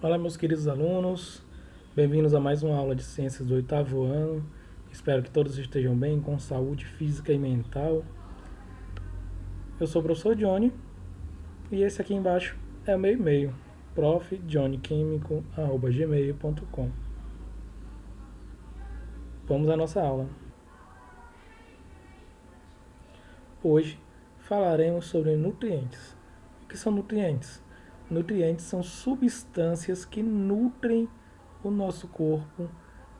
Olá, meus queridos alunos, bem-vindos a mais uma aula de Ciências do 8º ano. Espero que todos estejam bem, com saúde física e mental. Eu sou o professor Johnny e esse aqui embaixo é o meu e-mail, profjohnnyquimico@gmail.com. Vamos à nossa aula. Hoje falaremos sobre nutrientes. O que são nutrientes? Nutrientes são substâncias que nutrem o nosso corpo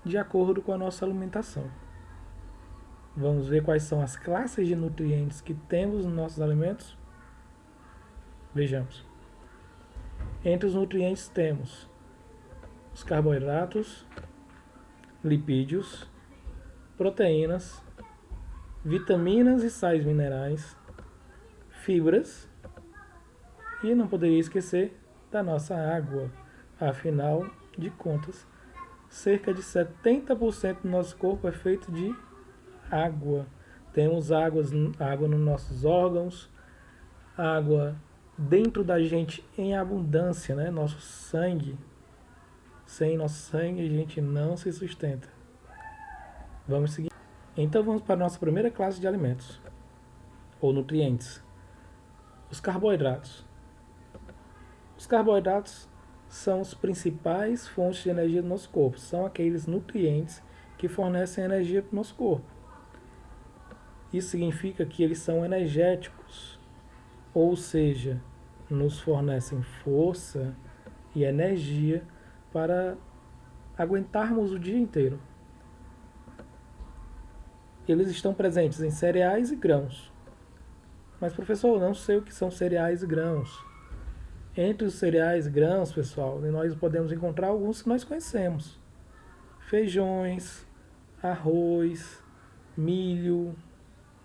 de acordo com a nossa alimentação. Vamos ver quais são as classes de nutrientes que temos nos nossos alimentos? Vejamos. Entre os nutrientes temos os carboidratos, lipídios, proteínas, vitaminas e sais minerais, fibras e não poderia esquecer da nossa água. Afinal de contas, cerca de 70% do nosso corpo é feito de água. Temos água nos nossos órgãos, água dentro da gente em abundância, né? Nosso sangue. Sem nosso sangue a gente não se sustenta. Vamos seguir. Então vamos para a nossa primeira classe de alimentos, ou nutrientes. Os carboidratos. Os carboidratos são as principais fontes de energia do nosso corpo. São aqueles nutrientes que fornecem energia para o nosso corpo. Isso significa que eles são energéticos, ou seja, nos fornecem força e energia para aguentarmos o dia inteiro. Eles estão presentes em cereais e grãos. Mas, professor, eu não sei o que são cereais e grãos. Entre os cereais e grãos, pessoal, nós podemos encontrar alguns que nós conhecemos. Feijões, arroz, milho,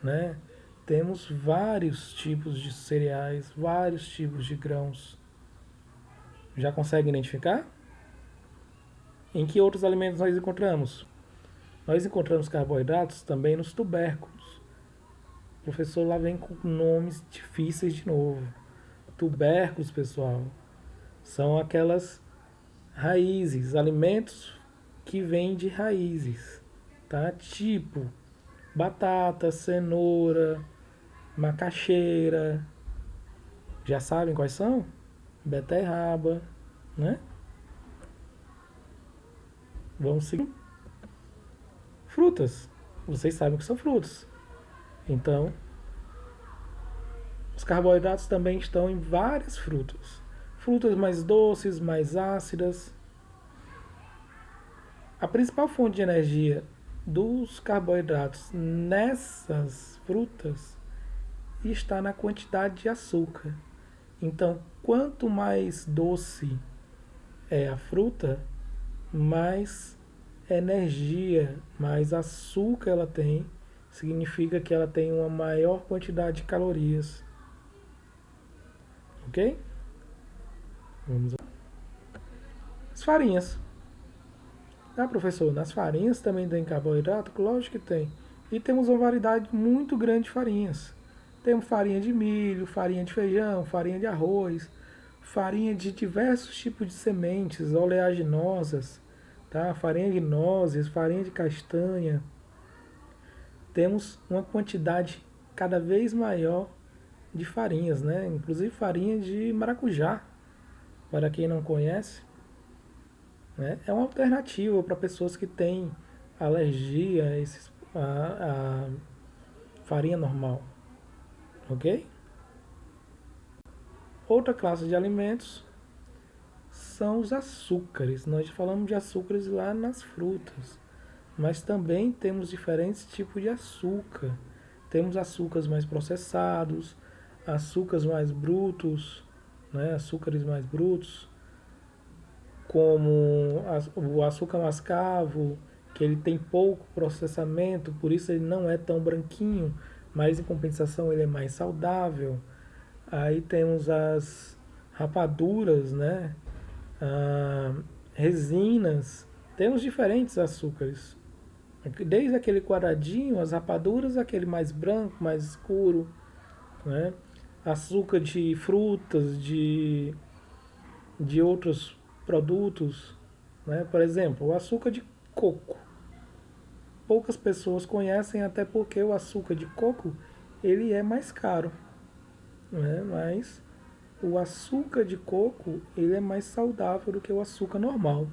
né? Temos vários tipos de cereais, vários tipos de grãos. Já consegue identificar? Em que outros alimentos nós encontramos? Nós encontramos carboidratos também nos tubérculos. O professor lá vem com nomes difíceis de novo. Tubérculos, pessoal, são aquelas raízes, alimentos que vêm de raízes, tá? Tipo batata, cenoura, macaxeira. Já sabem quais são? Beterraba, né? Vamos seguir. Frutas. Vocês sabem o que são frutas. Então, os carboidratos também estão em várias frutas. Frutas mais doces, mais ácidas. A principal fonte de energia dos carboidratos nessas frutas está na quantidade de açúcar. Então, quanto mais doce é a fruta, mais energia, mais açúcar ela tem. Significa que ela tem uma maior quantidade de calorias. Ok? Vamos lá. As farinhas. Ah, professor, nas farinhas também tem carboidrato? Lógico que tem. E temos uma variedade muito grande de farinhas. Temos farinha de milho, farinha de feijão, farinha de arroz, farinha de diversos tipos de sementes, oleaginosas, tá? Farinha de nozes, farinha de castanha. Temos uma quantidade cada vez maior de farinhas, né? Inclusive farinha de maracujá, para quem não conhece, né? É uma alternativa para pessoas que têm alergia a farinha normal, ok? Outra classe de alimentos são os açúcares. Nós falamos de açúcares lá nas frutas, mas também temos diferentes tipos de açúcar. Temos açúcares mais processados, açúcares mais brutos, né? Açúcares mais brutos, como o açúcar mascavo, que ele tem pouco processamento, por isso ele não é tão branquinho, mas em compensação ele é mais saudável. Aí temos as rapaduras, né? Resinas. Temos diferentes açúcares. Desde aquele quadradinho, as rapaduras, aquele mais branco, mais escuro, açúcar de frutas, de outros produtos, né? Por exemplo, o açúcar de coco. Poucas pessoas conhecem, até porque o açúcar de coco ele é mais caro, né? Mas o açúcar de coco ele é mais saudável do que o açúcar normal.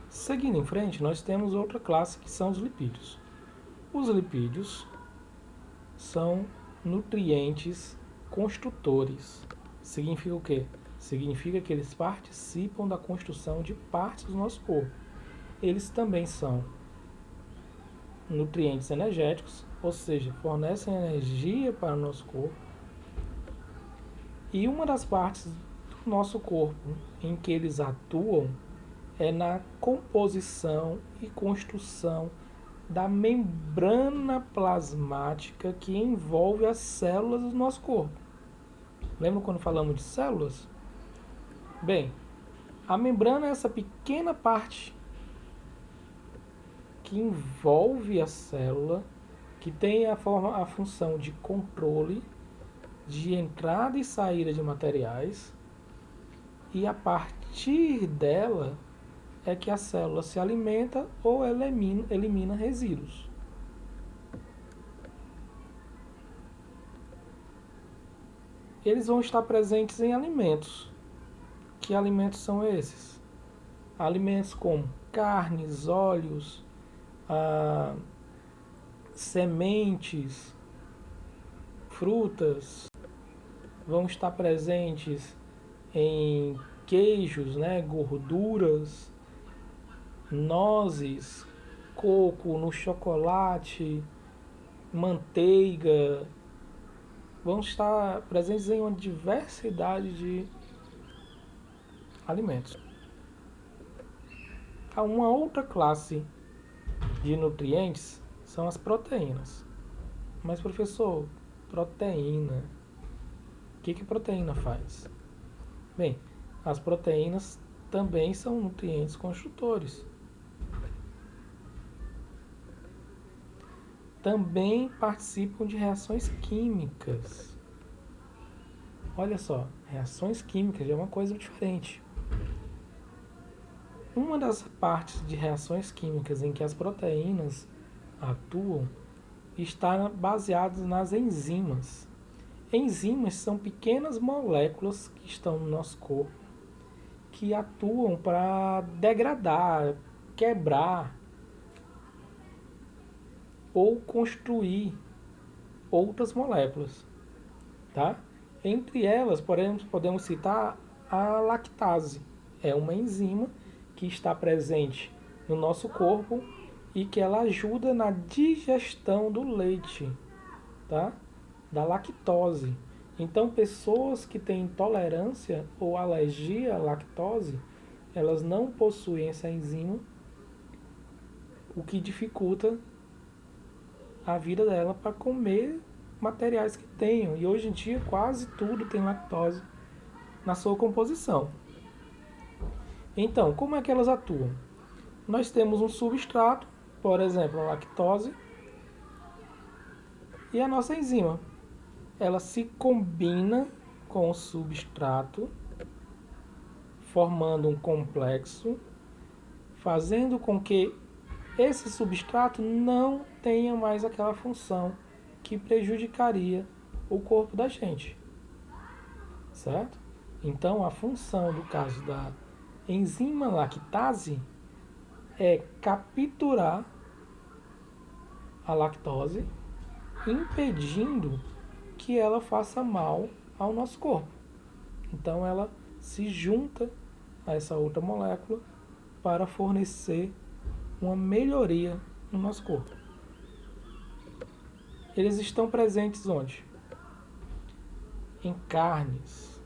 Seguindo em frente, nós temos outra classe que são os lipídios. Os lipídios são nutrientes construtores. Significa o quê? Significa que eles participam da construção de partes do nosso corpo. Eles também são nutrientes energéticos, ou seja, fornecem energia para o nosso corpo. E uma das partes do nosso corpo em que eles atuam é na composição e construção da membrana plasmática que envolve as células do nosso corpo. Lembra quando falamos de células? Bem, a membrana é essa pequena parte que envolve a célula, que tem a função de controle de entrada e saída de materiais, e a partir dela é que a célula se alimenta ou elimina resíduos. Eles vão estar presentes em alimentos. Que alimentos são esses? Alimentos como carnes, óleos, sementes, frutas. Vão estar presentes em queijos, né, gorduras, nozes, coco no chocolate, manteiga. Vão estar presentes em uma diversidade de alimentos. Há uma outra classe de nutrientes são as proteínas. Mas, professor, proteína, o que proteína faz? Bem, as proteínas também são nutrientes construtores. Também participam de reações químicas. Olha só, reações químicas é uma coisa diferente. Uma das partes de reações químicas em que as proteínas atuam está baseada nas enzimas. Enzimas são pequenas moléculas que estão no nosso corpo que atuam para degradar, quebrar ou construir outras moléculas, tá? Entre elas, podemos citar a lactase. É uma enzima que está presente no nosso corpo e que ela ajuda na digestão do leite, tá? Da lactose. Então, pessoas que têm intolerância ou alergia à lactose, elas não possuem essa enzima, o que dificulta a vida dela para comer materiais que tenham. E hoje em dia quase tudo tem lactose na sua composição. Então, como é que elas atuam? Nós temos um substrato, por exemplo, a lactose, e a nossa enzima. Ela se combina com o substrato, formando um complexo, fazendo com que esse substrato não tenha mais aquela função que prejudicaria o corpo da gente, certo? Então, a função do caso da enzima lactase é capturar a lactose, impedindo que ela faça mal ao nosso corpo. Então, ela se junta a essa outra molécula para fornecer uma melhoria no nosso corpo. Eles estão presentes onde? Em carnes,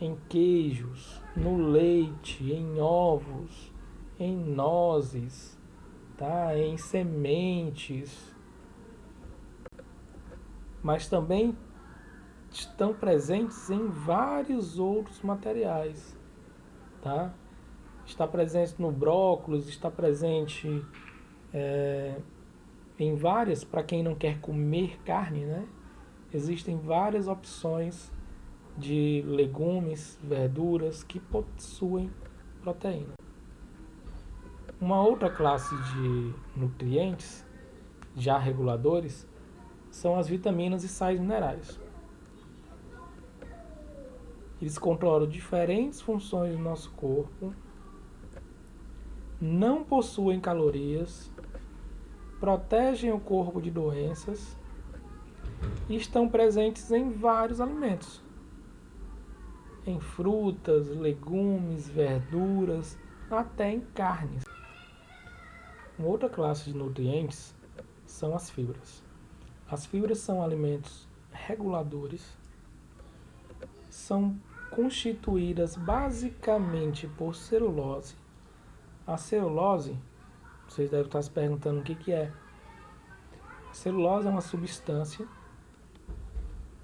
em queijos, no leite, em ovos, em nozes, tá? Em sementes. Mas também estão presentes em vários outros materiais, tá? Está presente no brócolis, está presente em várias, para quem não quer comer carne, né? Existem várias opções de legumes, verduras que possuem proteína. Uma outra classe de nutrientes, já reguladores, são as vitaminas e sais minerais. Eles controlam diferentes funções do nosso corpo, não possuem calorias, protegem o corpo de doenças e estão presentes em vários alimentos, em frutas, legumes, verduras, até em carnes. Uma outra classe de nutrientes são as fibras. As fibras são alimentos reguladores, são constituídas basicamente por celulose. A celulose, vocês devem estar se perguntando o que é. A celulose é uma substância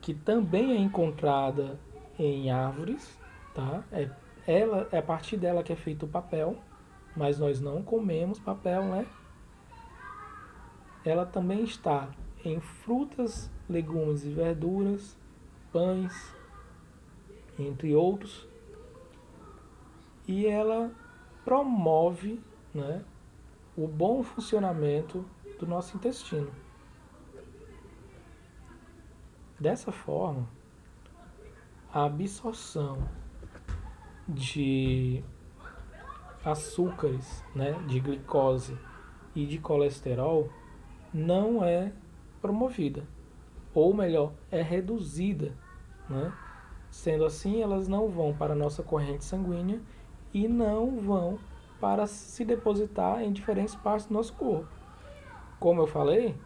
que também é encontrada em árvores, tá? É a partir dela que é feito o papel, mas nós não comemos papel, né? Ela também está em frutas, legumes e verduras, pães, entre outros, e ela promove, né, o bom funcionamento do nosso intestino. Dessa forma, a absorção de açúcares, né, de glicose e de colesterol não é promovida, ou melhor, é reduzida, né? Sendo assim, elas não vão para a nossa corrente sanguínea e não vão para se depositar em diferentes partes do nosso corpo. Como eu falei,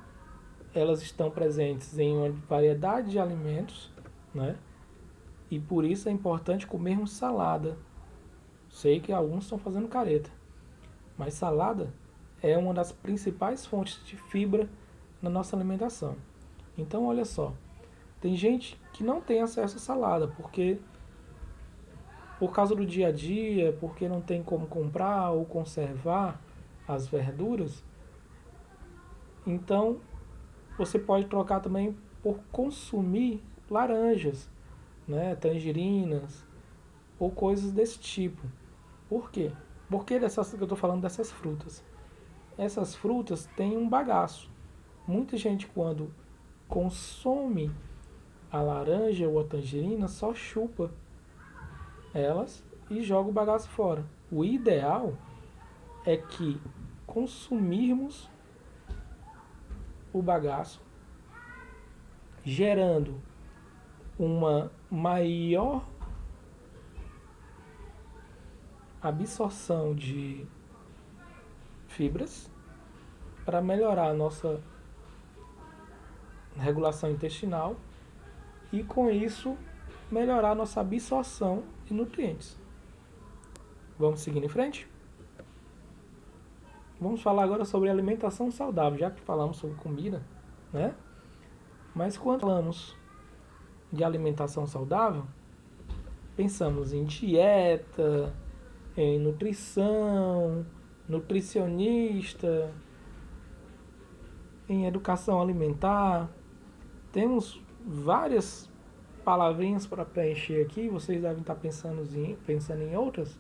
elas estão presentes em uma variedade de alimentos, né? E por isso é importante comermos salada. Sei que alguns estão fazendo careta, mas salada é uma das principais fontes de fibra na nossa alimentação. Então, olha só, tem gente que não tem acesso à salada, porque por causa do dia a dia, porque não tem como comprar ou conservar as verduras. Então, você pode trocar também por consumir laranjas, né, tangerinas ou coisas desse tipo. Por quê? Porque eu estou falando dessas frutas. Essas frutas têm um bagaço. Muita gente, quando consome a laranja ou a tangerina, só chupa elas e joga o bagaço fora. O ideal é que consumirmos o bagaço, gerando uma maior absorção de fibras para melhorar a nossa regulação intestinal e com isso melhorar a nossa absorção de nutrientes. Vamos seguir em frente? Vamos falar agora sobre alimentação saudável, já que falamos sobre comida, né? Mas quando falamos de alimentação saudável, pensamos em dieta, em nutrição, nutricionista, em educação alimentar. Temos várias palavrinhas para preencher aqui, vocês devem estar pensando em outras.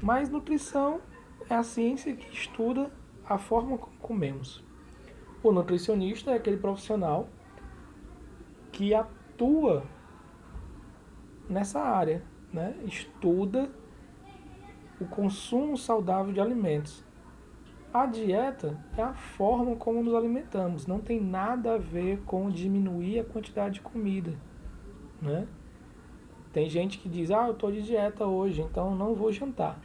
Mas nutrição é a ciência que estuda a forma como comemos. O nutricionista é aquele profissional que atua nessa área, né? Estuda o consumo saudável de alimentos. A dieta é a forma como nos alimentamos, não tem nada a ver com diminuir a quantidade de comida, né? Tem gente que diz, eu estou de dieta hoje, então não vou jantar.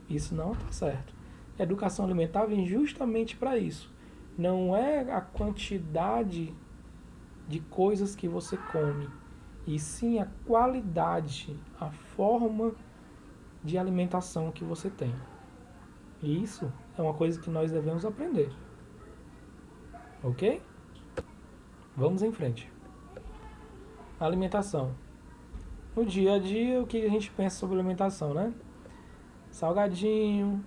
Isso não está certo. A educação alimentar vem justamente para isso. Não é a quantidade de coisas que você come, e sim a qualidade, a forma de alimentação que você tem. E isso é uma coisa que nós devemos aprender. Ok? Vamos em frente. Alimentação. No dia a dia, o que a gente pensa sobre alimentação, né? Salgadinho,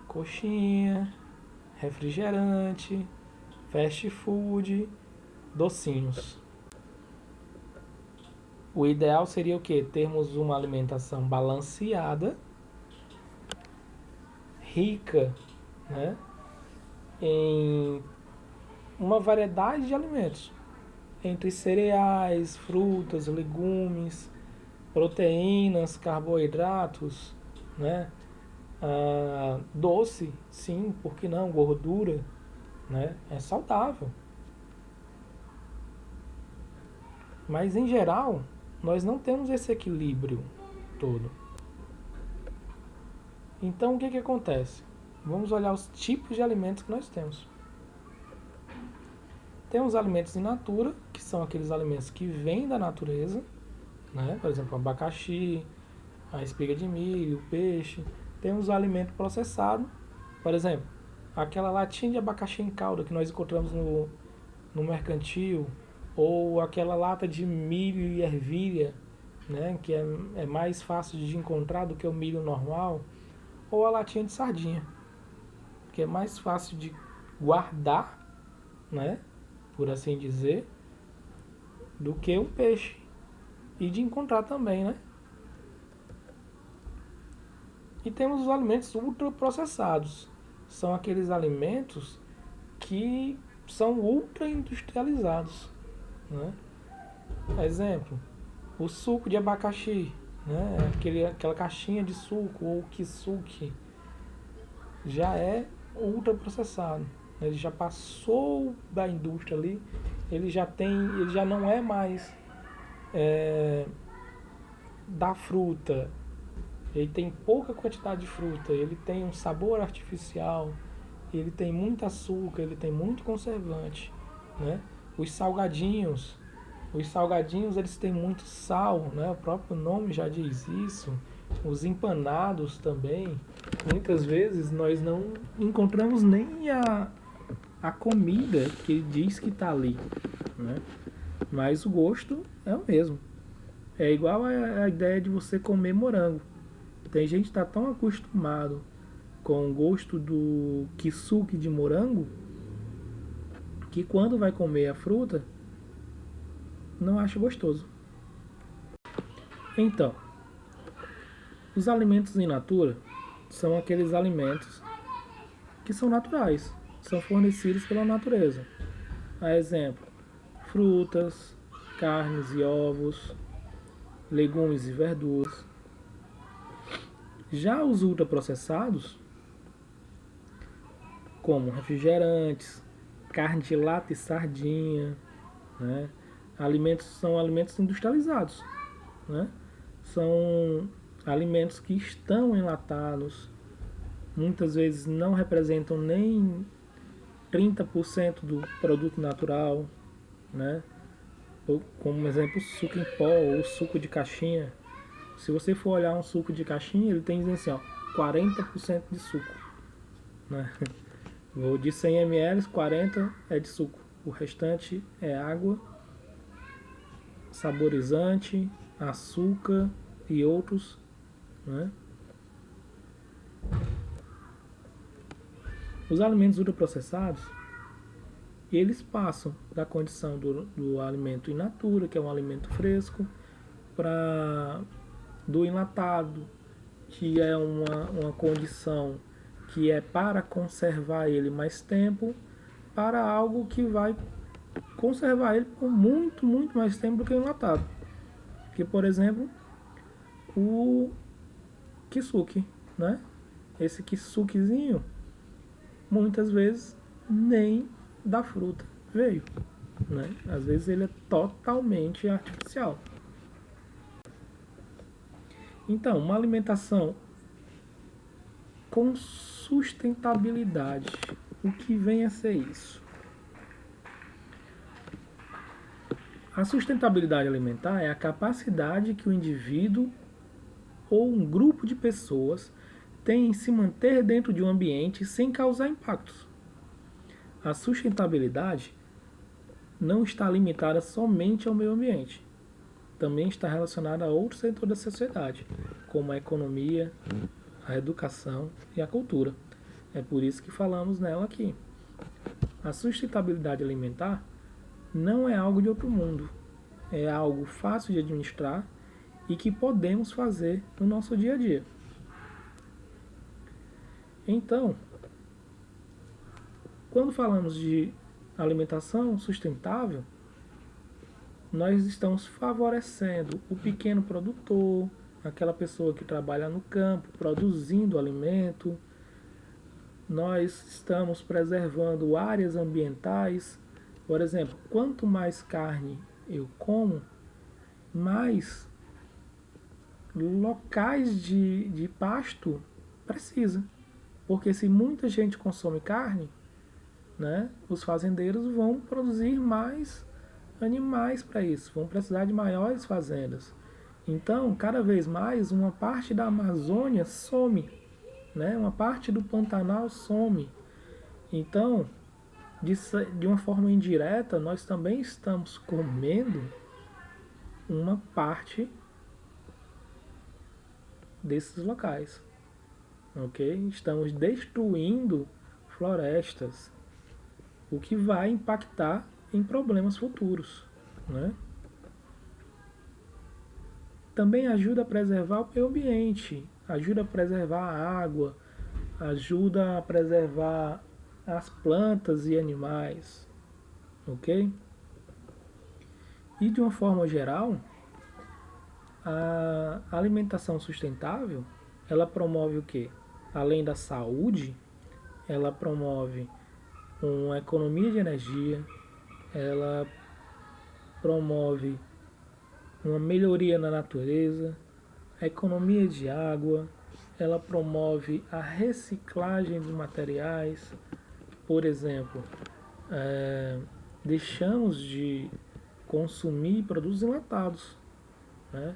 coxinha, refrigerante, fast food, docinhos. O ideal seria o quê? Termos uma alimentação balanceada, rica, né, em uma variedade de alimentos, entre cereais, frutas, legumes, proteínas, carboidratos, né, doce, sim, por que não, gordura, né, é saudável. Mas em geral, nós não temos esse equilíbrio todo. Então o que acontece? Vamos olhar os tipos de alimentos que nós temos. Tem os alimentos in natura, que são aqueles alimentos que vêm da natureza, né? Por exemplo, o abacaxi, a espiga de milho, o peixe. Tem os alimentos processados, por exemplo, aquela latinha de abacaxi em calda que nós encontramos no mercantil, ou aquela lata de milho e ervilha, né? Que é mais fácil de encontrar do que o milho normal, ou a latinha de sardinha, que é mais fácil de guardar, né? Por assim dizer, do que um peixe. E de encontrar também, né? E temos os alimentos ultraprocessados. São aqueles alimentos que são ultra industrializados, né? Exemplo, o suco de abacaxi, né? Aquela caixinha de suco ou kisuke já é ultraprocessado. Ele já passou da indústria ali, ele já não é mais da fruta. Ele tem pouca quantidade de fruta, ele tem um sabor artificial, ele tem muito açúcar, ele tem muito conservante, né? Os salgadinhos eles têm muito sal, né? O próprio nome já diz isso. Os empanados também, muitas vezes nós não encontramos nem a comida que diz que está ali, né? Mas o gosto é o mesmo. É igual a ideia de você comer morango. Tem gente que está tão acostumado com o gosto do kisuke de morango que quando vai comer a fruta não acha gostoso. Então, os alimentos in natura são aqueles alimentos que são naturais, são fornecidos pela natureza. A exemplo, frutas, carnes e ovos, legumes e verduras. Já os ultraprocessados, como refrigerantes, carne de lata e sardinha, né? São alimentos industrializados, né? São alimentos que estão enlatados, muitas vezes não representam nem 30% do produto natural, né? Como exemplo, suco em pó ou suco de caixinha. Se você for olhar um suco de caixinha, ele tem assim, ó, 40% de suco, né? De 100 ml, 40 é de suco. O restante é água, saborizante, açúcar e outros, né? Os alimentos ultraprocessados, eles passam da condição do alimento in natura, que é um alimento fresco, para do enlatado, que é uma condição que é para conservar ele mais tempo, para algo que vai conservar ele por muito, muito mais tempo do que o enlatado. Que, por exemplo, o kisuke, né? Esse kisukezinho, muitas vezes nem da fruta veio, né? Às vezes ele é totalmente artificial. Então, uma alimentação com sustentabilidade, o que vem a ser isso? A sustentabilidade alimentar é a capacidade que o indivíduo ou um grupo de pessoas tem em se manter dentro de um ambiente sem causar impactos. A sustentabilidade não está limitada somente ao meio ambiente. Também está relacionada a outros setores da sociedade, como a economia, a educação e a cultura. É por isso que falamos nela aqui. A sustentabilidade alimentar não é algo de outro mundo. é algo fácil de administrar e que podemos fazer no nosso dia a dia. Então, quando falamos de alimentação sustentável, nós estamos favorecendo o pequeno produtor, aquela pessoa que trabalha no campo, produzindo alimento. Nós estamos preservando áreas ambientais. Por exemplo, quanto mais carne eu como, mais locais de pasto precisa. Porque se muita gente consome carne, né, os fazendeiros vão produzir mais animais para isso, vão precisar de maiores fazendas. Então, cada vez mais, uma parte da Amazônia some, né? Uma parte do Pantanal some. Então, de uma forma indireta, nós também estamos comendo uma parte desses locais, ok? Estamos destruindo florestas, o que vai impactar em problemas futuros, né? Também ajuda a preservar o meio ambiente, ajuda a preservar a água, ajuda a preservar as plantas e animais, ok? E de uma forma geral, a alimentação sustentável, ela promove o quê? Além da saúde, ela promove uma economia de energia, ela promove uma melhoria na natureza, a economia de água, ela promove a reciclagem de materiais. Por exemplo, deixamos de consumir produtos enlatados, né?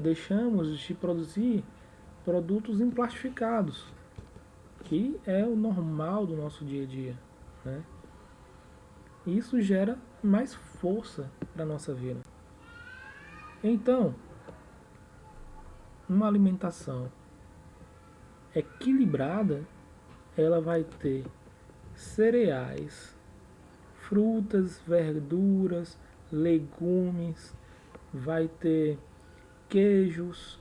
Deixamos de produzir produtos emplastificados, que é o normal do nosso dia a dia, né? Isso gera mais força para a nossa vida. Então, uma alimentação equilibrada, ela vai ter cereais, frutas, verduras, legumes, vai ter queijos,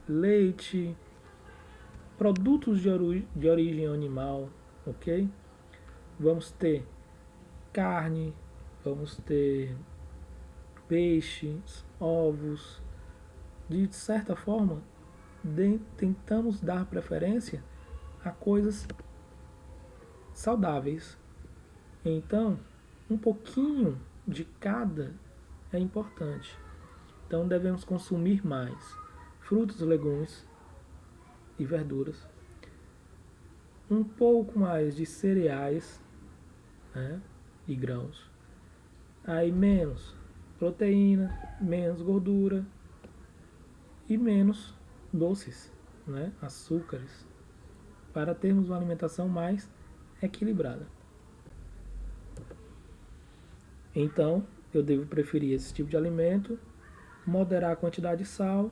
leite, produtos de origem animal, ok? Vamos ter carne, vamos ter peixes, ovos. De certa forma, tentamos dar preferência a coisas saudáveis. Então, um pouquinho de cada é importante. Então, devemos consumir mais frutos, legumes e verduras, um pouco mais de cereais, né, e grãos, aí menos proteína, menos gordura e menos doces, né, açúcares, para termos uma alimentação mais equilibrada. Então, eu devo preferir esse tipo de alimento, moderar a quantidade de sal,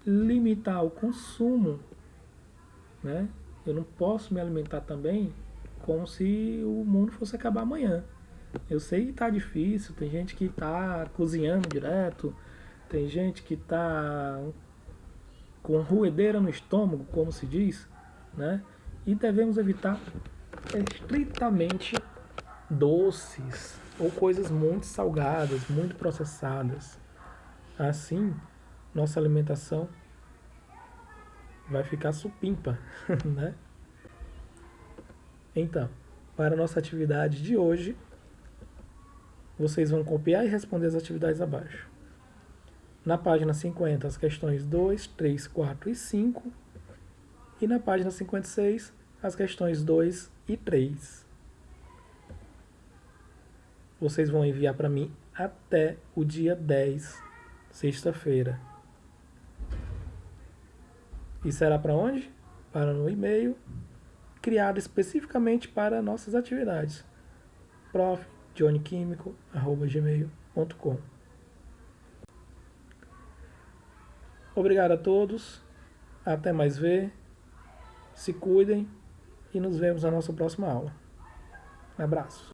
limitar o consumo, né? Eu não posso me alimentar também como se o mundo fosse acabar amanhã. Eu sei que tá difícil, tem gente que tá cozinhando direto, tem gente que tá com ruedeira no estômago, como se diz, né? E devemos evitar estritamente doces ou coisas muito salgadas, muito processadas. Assim, nossa alimentação vai ficar supimpa, né? Então, para a nossa atividade de hoje, vocês vão copiar e responder as atividades abaixo. Na página 50, as questões 2, 3, 4 e 5. E na página 56, as questões 2 e 3. Vocês vão enviar para mim até o dia 10, sexta-feira. E será para onde? Para no e-mail criado especificamente para nossas atividades. prof.johnnyquimico@gmail.com. Obrigado a todos. Até mais ver. Se cuidem e nos vemos na nossa próxima aula. Um abraço.